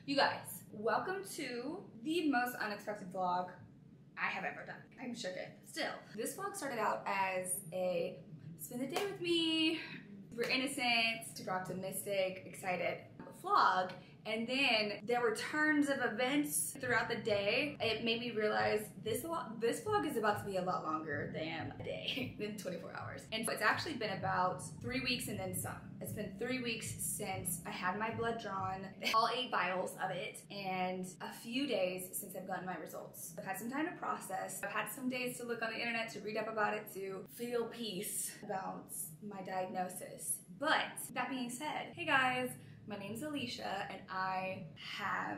You guys, welcome to the most unexpected vlog I have ever done. I'm shook it. Still, this vlog started out as a spend the day with me, super innocent, super optimistic, excited vlog. And then there were turns of events throughout the day. It made me realize this vlog is about to be a lot longer than a day, than 24 hours. And so it's actually been about 3 weeks and then some. It's been 3 weeks since I had my blood drawn, all 8 vials of it, and a few days since I've gotten my results. I've had some time to process. I've had some days to look on the internet, to read up about it, to feel peace about my diagnosis. But that being said, hey guys, my name's Alisha and I have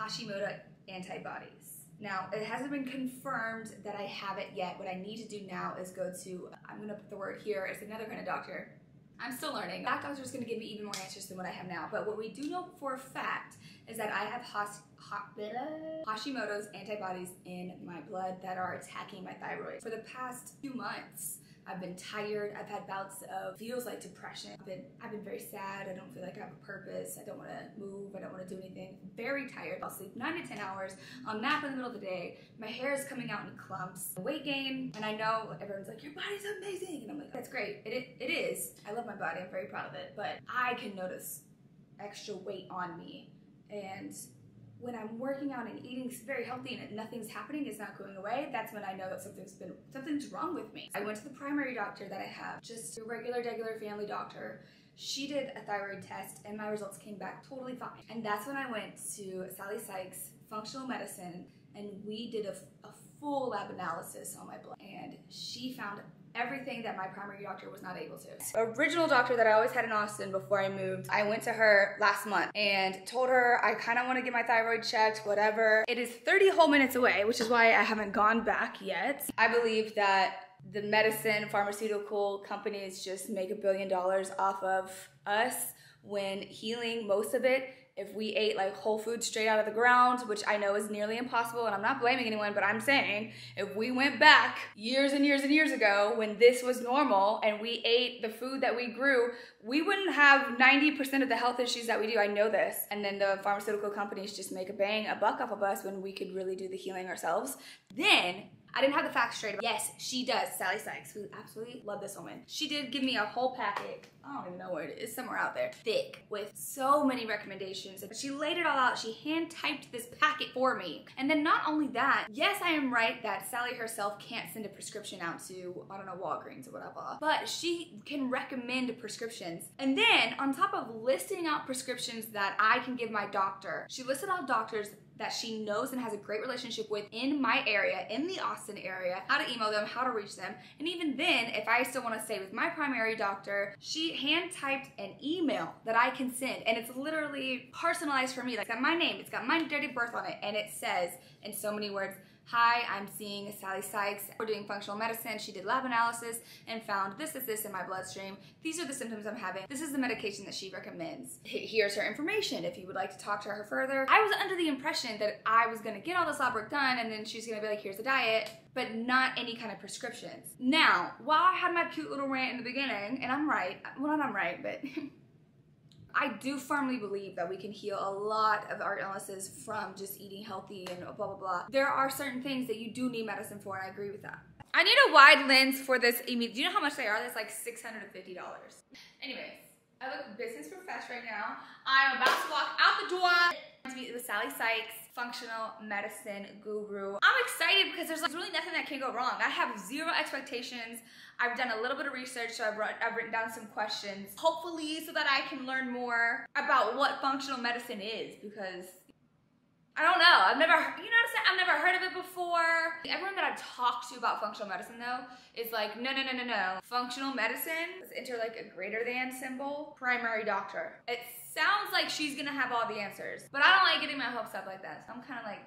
Hashimoto antibodies. Now, it hasn't been confirmed that I have it yet. What I need to do now is go to, I'm gonna put the word here, it's another kind of doctor. I'm still learning. That doctor is gonna give me even more answers than what I have now. But what we do know for a fact is that I have Hashimoto's antibodies in my blood that are attacking my thyroid. For the past few months, I've been tired. I've had bouts of feels like depression. I've been very sad. I don't feel like I have a purpose. I don't want to move. I don't want to do anything. Very tired. I'll sleep 9 to 10 hours. I'll nap in the middle of the day. My hair is coming out in clumps. Weight gain. And I know everyone's like, your body's amazing. And I'm like, that's great. It is. I love my body. I'm very proud of it. But I can notice extra weight on me. And when I'm working out and eating very healthy and nothing's happening, it's not going away, that's when I know that something's wrong with me. I went to the primary doctor that I have, just a regular family doctor. She did a thyroid test and my results came back totally fine. And that's when I went to Sykes, functional medicine, and we did a full lab analysis on my blood. And she found everything that my primary doctor was not able to. The original doctor that I always had in Austin before I moved, I went to her last month and told her I kind of want to get my thyroid checked, whatever. It is 30 whole minutes away, which is why I haven't gone back yet. I believe that the medicine, pharmaceutical companies just make $1 billion off of us when healing most of it. If we ate like whole food straight out of the ground, which I know is nearly impossible, and I'm not blaming anyone, but I'm saying if we went back years and years and years ago when this was normal and we ate the food that we grew, we wouldn't have 90% of the health issues that we do. I know this. And then the pharmaceutical companies just make a buck off of us when we could really do the healing ourselves. Then I didn't have the facts straight. Yes, she does. Sykes, who absolutely love this woman. She did give me a whole packet. I don't even know where it is, somewhere out there. Thick, with so many recommendations. She laid it all out. She hand typed this packet for me. And then not only that, yes, I am right that Sally herself can't send a prescription out to, I don't know, Walgreens or whatever. But she can recommend prescriptions. And then on top of listing out prescriptions that I can give my doctor, she listed out doctors that she knows and has a great relationship with in my area, in the Austin area, how to email them, how to reach them. And even then, if I still want to stay with my primary doctor, she hand typed an email that I can send. And it's literally personalized for me. Like, it's got my name, it's got my date of birth on it. And it says in so many words, hi, I'm seeing Sally Sykes. We're doing functional medicine. She did lab analysis and found this in my bloodstream. These are the symptoms I'm having. This is the medication that she recommends. Here's her information if you would like to talk to her further. I was under the impression that I was gonna get all this lab work done and then she's gonna be like, here's the diet, but not any kind of prescriptions. Now, while I had my cute little rant in the beginning, and I'm right, well not I'm right, but I do firmly believe that we can heal a lot of our illnesses from just eating healthy and blah, blah, blah. There are certain things that you do need medicine for, and I agree with that. I need a wide lens for this. Do you know how much they are? That's like $650. Anyways, I look business professional right now. I'm about to walk out the door to meet with Sally Sykes, functional medicine guru. I'm excited because there's really nothing that can go wrong. I have zero expectations. I've done a little bit of research, so I've written down some questions, hopefully so that I can learn more about what functional medicine is, because I don't know. I've never heard of it before. Everyone that I've talked to about functional medicine though is like, no. Functional medicine, let's enter like a greater than symbol, primary doctor. It sounds like she's gonna have all the answers, but I don't like getting my hopes up like that. So I'm kind of like,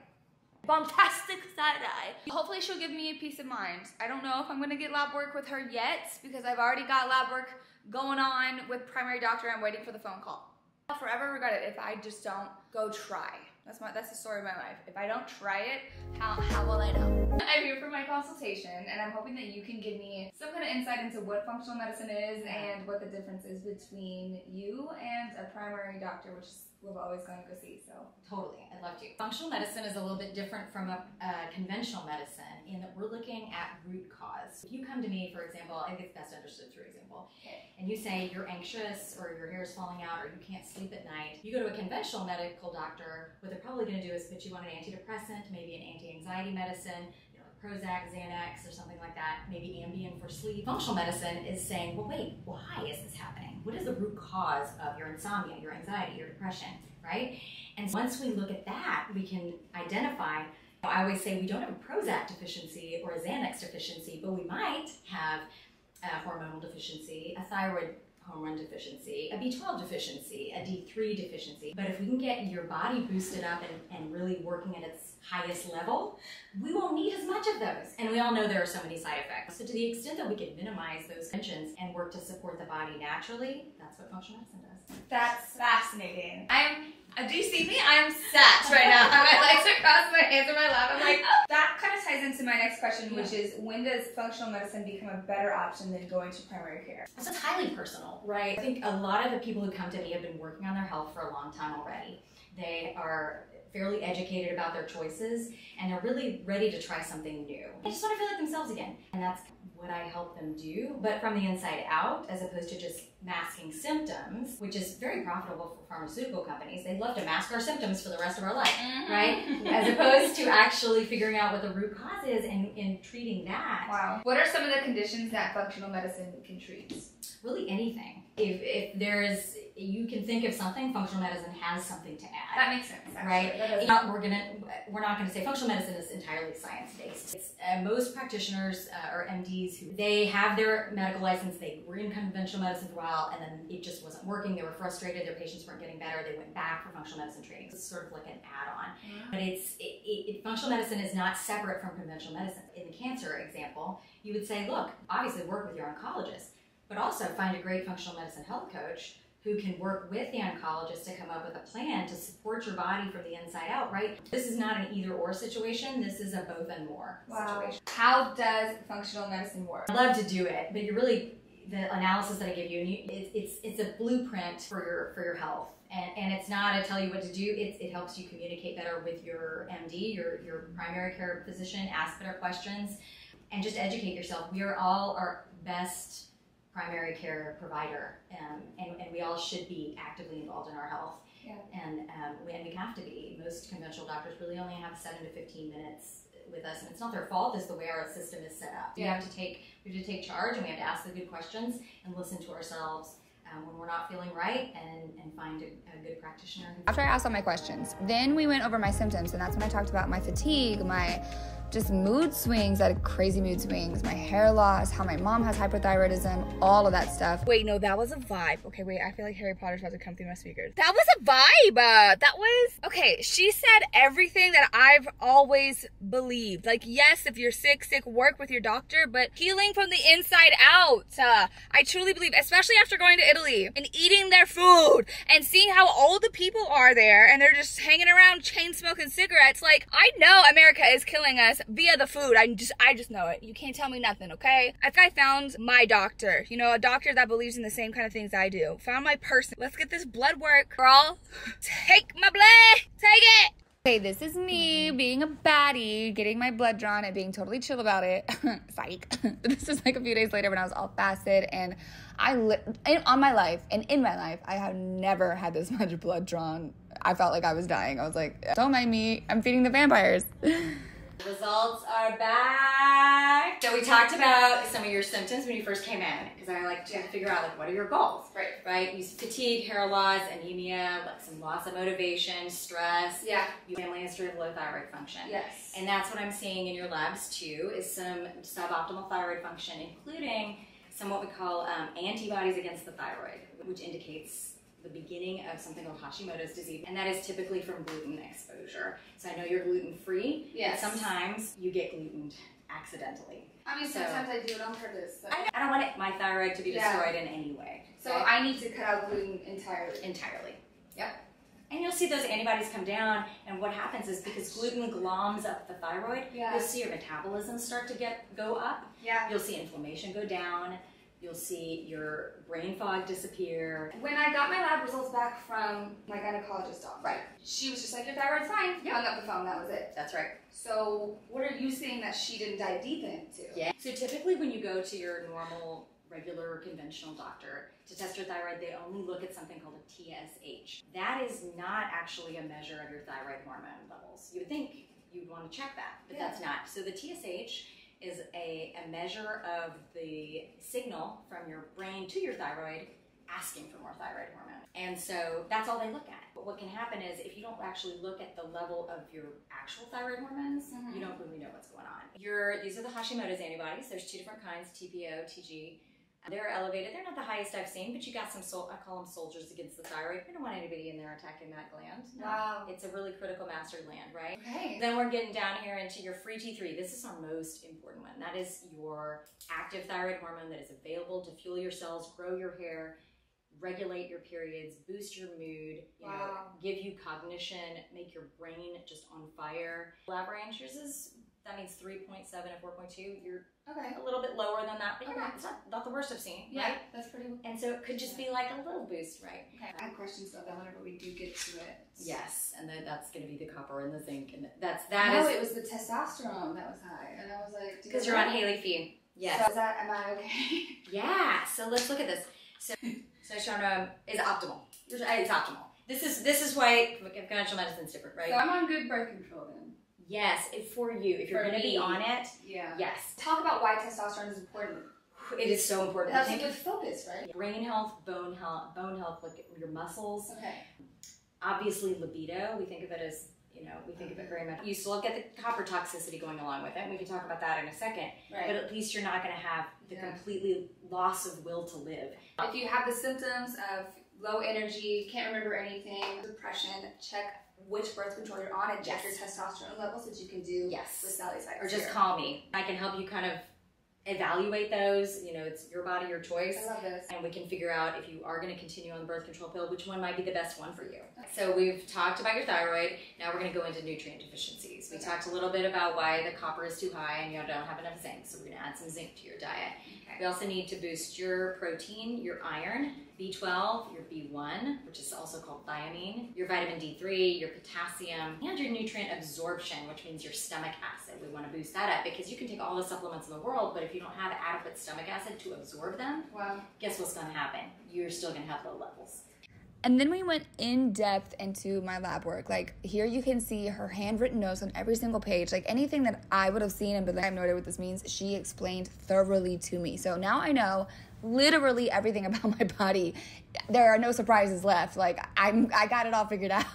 bombastic side-eye. Hopefully she'll give me a peace of mind. I don't know if I'm gonna get lab work with her yet because I've already got lab work going on with primary doctor. I'm waiting for the phone call. I'll forever regret it if I just don't go try. That's the story of my life. If I don't try it, how will I know? I'm here for my consultation, and I'm hoping that you can give me some kind of insight into what functional medicine is and what the difference is between you and a primary doctor, which is we've always gone to go see, so. Totally, I'd love to. Functional medicine is a little bit different from a conventional medicine in that we're looking at root cause. If you come to me, for example, I think it's best understood through example, and you say you're anxious or your hair is falling out or you can't sleep at night, you go to a conventional medical doctor, what they're probably going to do is put you on an antidepressant, maybe an anti-anxiety medicine, Prozac, Xanax, or something like that, maybe Ambien for sleep. Functional medicine is saying, well, wait, why is this happening? What is the root cause of your insomnia, your anxiety, your depression, right? And once we look at that, we can identify. I always say we don't have a Prozac deficiency or a Xanax deficiency, but we might have a hormonal deficiency, a thyroid hormone deficiency, a B12 deficiency, a D3 deficiency. But if we can get your body boosted up and really working at its highest level, we won't need as much of those. And we all know there are so many side effects. So to the extent that we can minimize those tensions and work to support the body naturally, that's what functional medicine does. That's fascinating. Do you see me? I'm sat right now. My legs are crossed, my hands are in my lap. I'm like, oh. That kind of ties into my next question, which is, when does functional medicine become a better option than going to primary care? So it's highly personal, right? I think a lot of the people who come to me have been working on their health for a long time already. They are fairly educated about their choices, and they're really ready to try something new. They just want to feel like themselves again, and that's what I help them do, but from the inside out, as opposed to just masking symptoms, which is very profitable for pharmaceutical companies. They love to mask our symptoms for the rest of our life, right? As opposed to actually figuring out what the root cause is and treating that. Wow. What are some of the conditions that functional medicine can treat? Really anything. If there is, you can think of something, functional medicine has something to add. That makes sense, actually. Right? We're not going to say functional medicine is entirely science-based. It's most practitioners or MDs who they have their medical license, they were in conventional medicine for a while, and then it just wasn't working. They were frustrated. Their patients weren't getting better. They went back for functional medicine training. It's sort of like an add-on. But functional medicine is not separate from conventional medicine. In the cancer example, you would say, look, obviously work with your oncologist, but also find a great functional medicine health coach who can work with the oncologist to come up with a plan to support your body from the inside out, right? This is not an either-or situation. This is a both and more situation. How does functional medicine work? I love to do it, but you're really, the analysis that I give you, it's a blueprint for your health. And it's not I tell you what to do, it helps you communicate better with your MD, your primary care physician, ask better questions, and just educate yourself. We are all our best primary care provider, and we all should be actively involved in our health. Yeah. And we have to be. Most conventional doctors really only have 7 to 15 minutes with us, and it's not their fault. It's the way our system is set up. Yeah. We have to take charge, and we have to ask the good questions and listen to ourselves when we're not feeling right, and find a good practitioner. After I asked all my questions, then we went over my symptoms, and that's when I talked about my fatigue, my just mood swings, I had crazy mood swings, my hair loss, how my mom has hypothyroidism, all of that stuff. Wait, no, that was a vibe. Okay, wait, I feel like Harry Potter's about to come through my speakers. That was a vibe. That was, okay, she said everything that I've always believed. Like, yes, if you're sick, work with your doctor, but healing from the inside out. I truly believe, especially after going to Italy and eating their food and seeing how old the people are there and they're just hanging around chain smoking cigarettes. Like, I know America is killing us via the food. I just know it. You can't tell me nothing, okay? I think I found my doctor, you know, a doctor that believes in the same kind of things I do. Found my person. Let's get this blood work, girl. Take my blood. Take it. Okay, this is me being a baddie, getting my blood drawn and being totally chill about it. Psych. This is like a few days later when I was all fasted, and in my life, I have never had this much blood drawn. I felt like I was dying. I was like, don't mind me. I'm feeding the vampires. Results are back. So we talked about some of your symptoms when you first came in, because I like to figure out, like, what are your goals? Right? You fatigue, hair loss, anemia, like some loss of motivation, stress. Yeah. Your family history of low thyroid function. Yes. And that's what I'm seeing in your labs too, is some suboptimal thyroid function, including some what we call antibodies against the thyroid, which indicates the beginning of something called Hashimoto's disease, and that is typically from gluten exposure. So I know you're gluten-free, yes, but sometimes you get glutened accidentally. I mean, sometimes I do it on purpose. So. I don't want my thyroid to be destroyed in any way. So I need to cut out gluten entirely. Entirely. And you'll see those antibodies come down, and what happens is because gluten gloms up the thyroid, you'll see your metabolism start to go up. Yeah. You'll see inflammation go down. You'll see your brain fog disappear. When I got my lab results back from my gynecologist doctor, right, she was just like, your thyroid's fine. Yeah. Hung up the phone, that was it. That's right. So what are you saying that she didn't dive deep into? Yeah. So typically when you go to your normal, regular, conventional doctor to test your thyroid, they only look at something called a TSH. That is not actually a measure of your thyroid hormone levels. You would think you'd want to check that, but that's not. So the TSH is a measure of the signal from your brain to your thyroid asking for more thyroid hormone. And so that's all they look at. But what can happen is if you don't actually look at the level of your actual thyroid hormones, you don't really know what's going on. These are the Hashimoto's antibodies. There's two different kinds, TPO, TG. They're elevated. They're not the highest I've seen, but you got some, I call them soldiers against the thyroid. We don't want anybody in there attacking that gland. No. Wow. It's a really critical master gland, right? Okay. Then we're getting down here into your free T3. This is our most important one. That is your active thyroid hormone that is available to fuel your cells, grow your hair, regulate your periods, boost your mood, you know, give you cognition, make your brain just on fire. Lab range, yours is, that means 3.7 and 4.2. You're a little bit lower than that, but you're not, it's not the worst I've seen, right? That's pretty good. And so it could just be like a little boost, right? Okay. I have questions about that whenever we do get to it. Yes, and then that's going to be the copper and the zinc, and it was the testosterone that was high, and I was like, because you're on Haley feed. Yes. So am I okay? Yeah. So let's look at this. So testosterone is optimal. It's optimal. This is why conventional medicine is different, right? So I'm on good birth control then. Yes, for you. If you're going to be on it, yes. Talk about why testosterone is important. It is so important. That's a good focus, right? Brain health, bone health, like your muscles. Okay. Obviously, libido. We think of it as, you know, we think of it very much. You still get the copper toxicity going along with it. We can talk about that in a second. Right. But at least you're not going to have the completely loss of will to live. If you have the symptoms of low energy, can't remember anything, depression, check which birth control you're on and check your testosterone levels that you can do with Sally's Sykes. Or just call me. I can help you kind of evaluate those. You know, it's your body, your choice. I love this. And we can figure out if you are going to continue on the birth control pill, which one might be the best one for you. So we've talked about your thyroid. Now we're going to go into nutrient deficiencies. We talked a little bit about why the copper is too high and you don't have enough zinc. So we're going to add some zinc to your diet. We also need to boost your protein, your iron, B12, your B1, which is also called thiamine, your vitamin D3, your potassium, and your nutrient absorption, which means your stomach acid. We want to boost that up because you can take all the supplements in the world, but if you don't have adequate stomach acid to absorb them, guess what's going to happen? You're still going to have low levels. And then we went in depth into my lab work. Like here you can see her handwritten notes on every single page. Like anything that I would have seen and been like, I have no idea what this means, she explained thoroughly to me. So now I know literally everything about my body. There are no surprises left. Like I got it all figured out.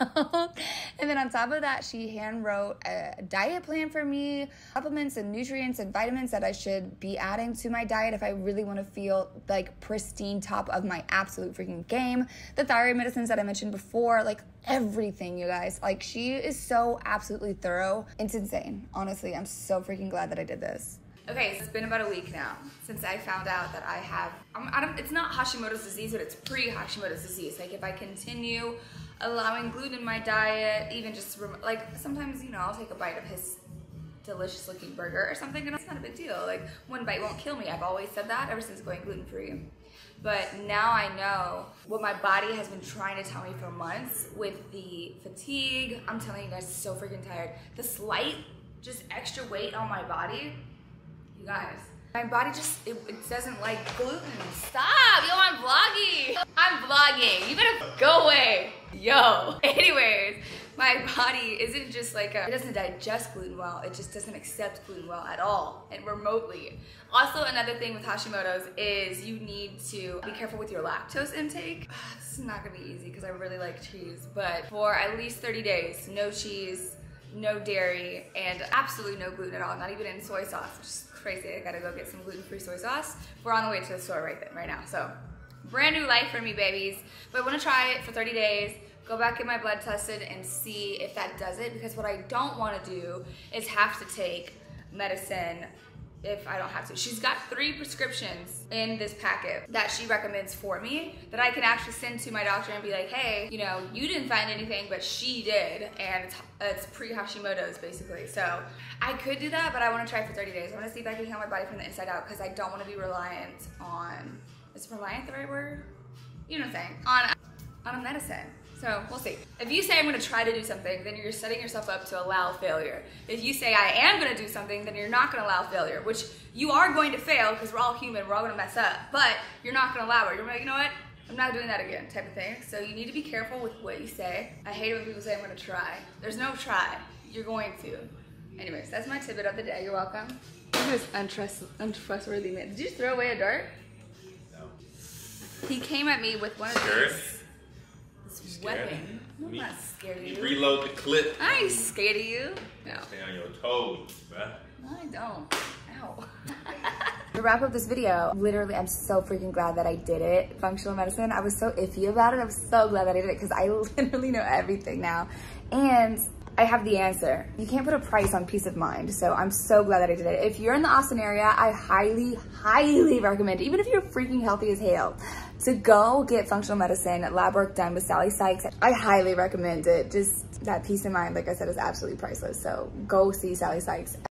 And then on top of that, she hand wrote a diet plan for me, supplements and nutrients and vitamins that I should be adding to my diet if I really want to feel like pristine, top of my absolute freaking game. The thyroid medicines that I mentioned before, like everything, you guys. Like she is so absolutely thorough. It's insane. Honestly, I'm so freaking glad that I did this. Okay, so it's been about a week now since I found out that I have, it's not Hashimoto's disease, but it's pre-Hashimoto's disease. Like if I continue allowing gluten in my diet, even just, like sometimes, you know, I'll take a bite of his delicious looking burger or something and it's not a big deal. Like one bite won't kill me. I've always said that ever since going gluten-free. But now I know what my body has been trying to tell me for months with the fatigue. I'm telling you guys, so freaking tired. The slight, just extra weight on my body. You guys, my body just, it doesn't like gluten. Stop, yo, I'm vlogging. I'm vlogging, you better go away. Yo, anyways, my body isn't just like it doesn't digest gluten well, it just doesn't accept gluten well at all, and remotely. Also, another thing with Hashimoto's is you need to be careful with your lactose intake. This is not gonna be easy because I really like cheese, but for at least 30 days, no cheese, no dairy, and absolutely no gluten at all, not even in soy sauce, which is crazy. I gotta go get some gluten-free soy sauce. We're on the way to the store right now. So, brand new life for me, babies. But I wanna try it for 30 days, go back, get my blood tested, and see if that does it, because what I don't wanna do is have to take medicine if I don't have to. She's got 3 prescriptions in this packet that she recommends for me that I can actually send to my doctor and be like, hey, you know, you didn't find anything, but she did, and it's pre-Hashimoto's basically. So I could do that, but I want to try for 30 days. I want to see if I can heal my body from the inside out, because I don't want to be reliant on, is reliant the right word? You know what I'm saying? On a medicine. So we'll see. If you say I'm gonna try to do something, then you're setting yourself up to allow failure. If you say I am gonna do something, then you're not gonna allow failure, which you are going to fail because we're all human, we're all gonna mess up, but you're not gonna allow it. You're like, you know what? I'm not doing that again, type of thing. So you need to be careful with what you say. I hate it when people say I'm gonna try. There's no try, you're going to. Anyways, that's my tidbit of the day, you're welcome. Look at this untrustworthy man. Did you just throw away a dart? No. He came at me with one of these. Weapon. I'm not scared of you. Reload the clip. I ain't scared of you. No. Stay on your toes, bruh. No, I don't. Ow. To wrap up this video, literally, I'm so freaking glad that I did it. Functional medicine, I was so iffy about it. I'm so glad that I did it because I literally know everything now. And I have the answer. You can't put a price on peace of mind. So I'm so glad that I did it. If you're in the Austin area, I highly, highly recommend, even if you're freaking healthy as hell, to go get functional medicine lab work done with Sally Sykes. I highly recommend it. Just that peace of mind, like I said, is absolutely priceless. So go see Sally Sykes.